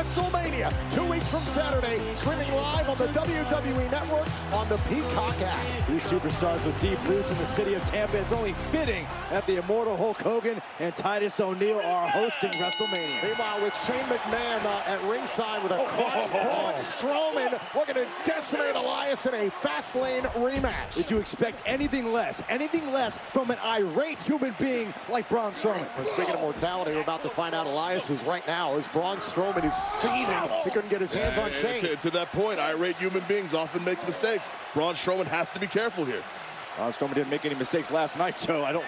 WrestleMania, 2 weeks from Saturday, streaming live on the WWE Network on the Peacock app. These superstars with deep roots in the city of Tampa, it's only fitting that the immortal Hulk Hogan and Titus O'Neil are hosting WrestleMania. Meanwhile, with Shane McMahon at ringside with a crotch, Braun Strowman looking to decimate Elias in a fast lane rematch. Did you expect anything less from an irate human being like Braun Strowman? Well, speaking of mortality, we're about to find out Elias is right now as Braun Strowman is seething. He couldn't get his hands on Shane. To that point, irate human beings often makes mistakes. Braun Strowman has to be careful here. Braun Strowman didn't make any mistakes last night, so I don't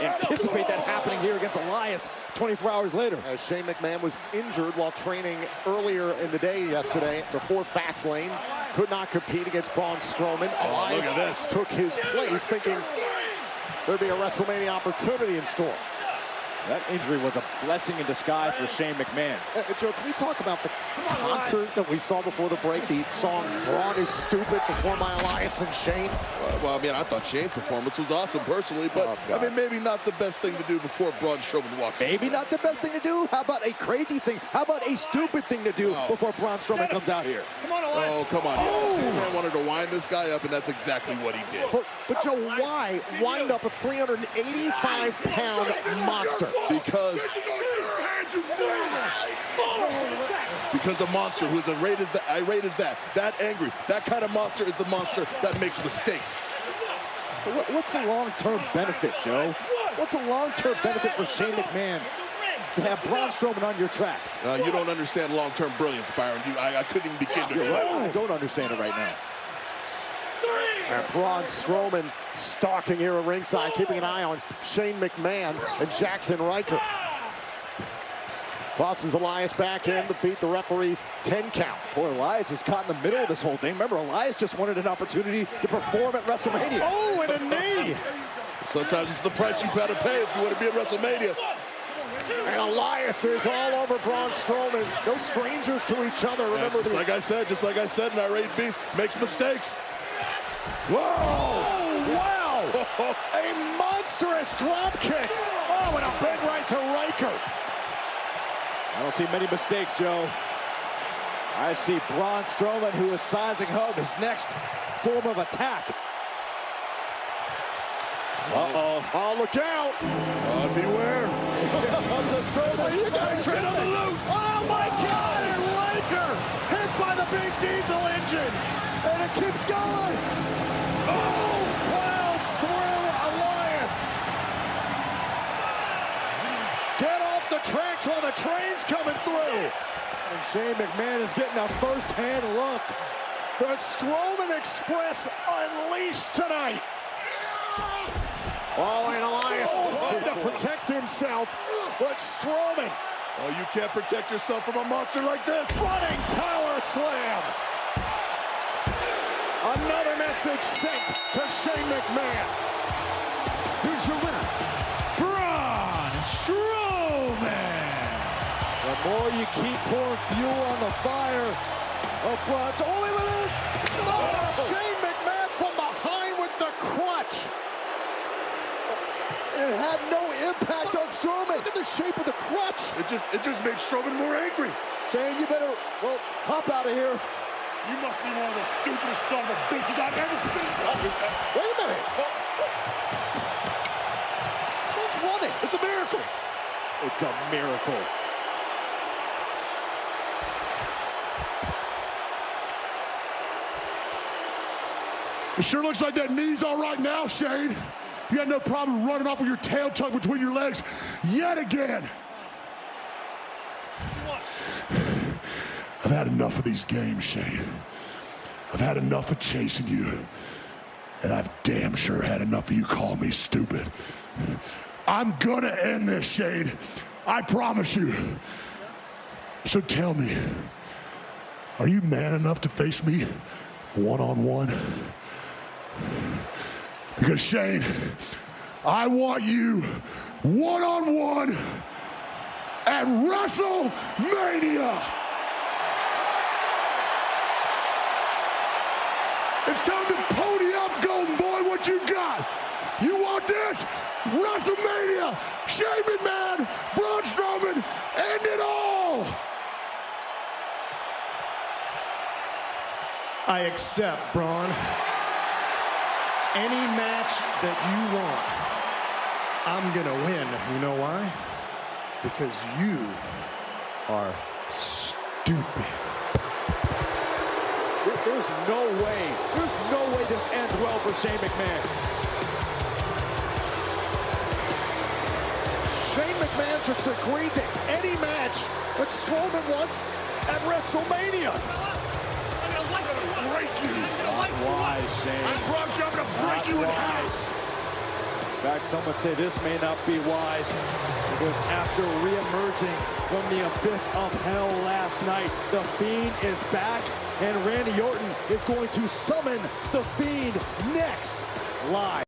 anticipate that happening here against Elias 24 hours later. As Shane McMahon was injured while training earlier in the day yesterday before Fastlane, could not compete against Braun Strowman. Elias took his place, thinking there'd be a WrestleMania opportunity in store. That injury was a blessing in disguise for Shane McMahon. Joe, can we talk about the concert that we saw before the break? The song Braun is Stupid, performed by Elias and Shane. Well, I mean, I thought Shane's performance was awesome personally, but I mean, maybe not the best thing to do before Braun Strowman walks in. Maybe not the best thing to do? How about a crazy thing? How about a stupid thing to do before Braun Strowman comes out here? Come on, Elias. Oh, come on. McMahon wanted to wind this guy up, and that's exactly what he did. But Joe, why wind up a 385-pound monster? Because a monster who is irate as that angry, that kind of monster is the monster that makes mistakes. What's the long-term benefit, Joe? What's a long-term benefit for Shane McMahon to have Braun Strowman on your tracks? You don't understand long-term brilliance, Byron. I couldn't even begin to explain. I don't understand it right now. And Braun Strowman stalking here at ringside, keeping an eye on Shane McMahon and Jackson Riker. Tosses Elias back in to beat the referee's 10 count. Boy, Elias is caught in the middle of this whole thing. Remember, Elias just wanted an opportunity to perform at WrestleMania. Oh, and a knee! Sometimes it's the price you gotta pay if you want to be at WrestleMania. And Elias is all over Braun Strowman. No strangers to each other. Remember, just like I said, an irate beast makes mistakes. Whoa! Oh, wow! A monstrous drop kick. Oh, and a big right to Riker. I don't see many mistakes, Joe. I see Braun Strowman, who is sizing up his next form of attack. Uh-oh. Oh, look out! Beware. You guys get on the loose. Oh, my God! And Riker hit by the big diesel engine. And it keeps going. Oh, plows through Elias. Get off the tracks while the train's coming through. And Shane McMahon is getting a first-hand look. The Strowman Express unleashed tonight. Oh, and Elias trying to protect himself, but Strowman. Oh, you can't protect yourself from a monster like this. Running power slam. Another message sent to Shane McMahon. Here's your winner, Braun Strowman. The more you keep pouring fuel on the fire of Braun's. Oh, wait a minute! Oh, Shane McMahon from behind with the crutch. It had no impact on Strowman. Look at the shape of the crutch. It just made Strowman more angry. Shane, you better, well, hop out of here. You must be one of the stupidest son of a bitches I've ever seen. Wait a minute. Shane's running. It's a miracle. It's a miracle. It sure looks like that knee's all right now, Shane. You had no problem running off with your tail tucked between your legs yet again. What you want? I've had enough of these games, Shane. I've had enough of chasing you. And I've damn sure had enough of you calling me stupid. I'm gonna end this, Shane. I promise you. So tell me, are you man enough to face me one-on-one? Because, Shane, I want you one-on-one at WrestleMania. It's time to pony up, Golden Boy. What you got? You want this? WrestleMania. Shane McMahon, Braun Strowman, end it all. I accept, Braun. Any match that you want, I'm gonna win. You know why? Because you are stupid. There's no way this ends well for Shane McMahon. Shane McMahon just agreed to any match that Strowman wants at WrestleMania. Not wise, Shane. I'm gonna break you in half. In fact, some would say this may not be wise, because after re-emerging from the abyss of hell last night, the Fiend is back, and Randy Orton is going to summon the Fiend next live.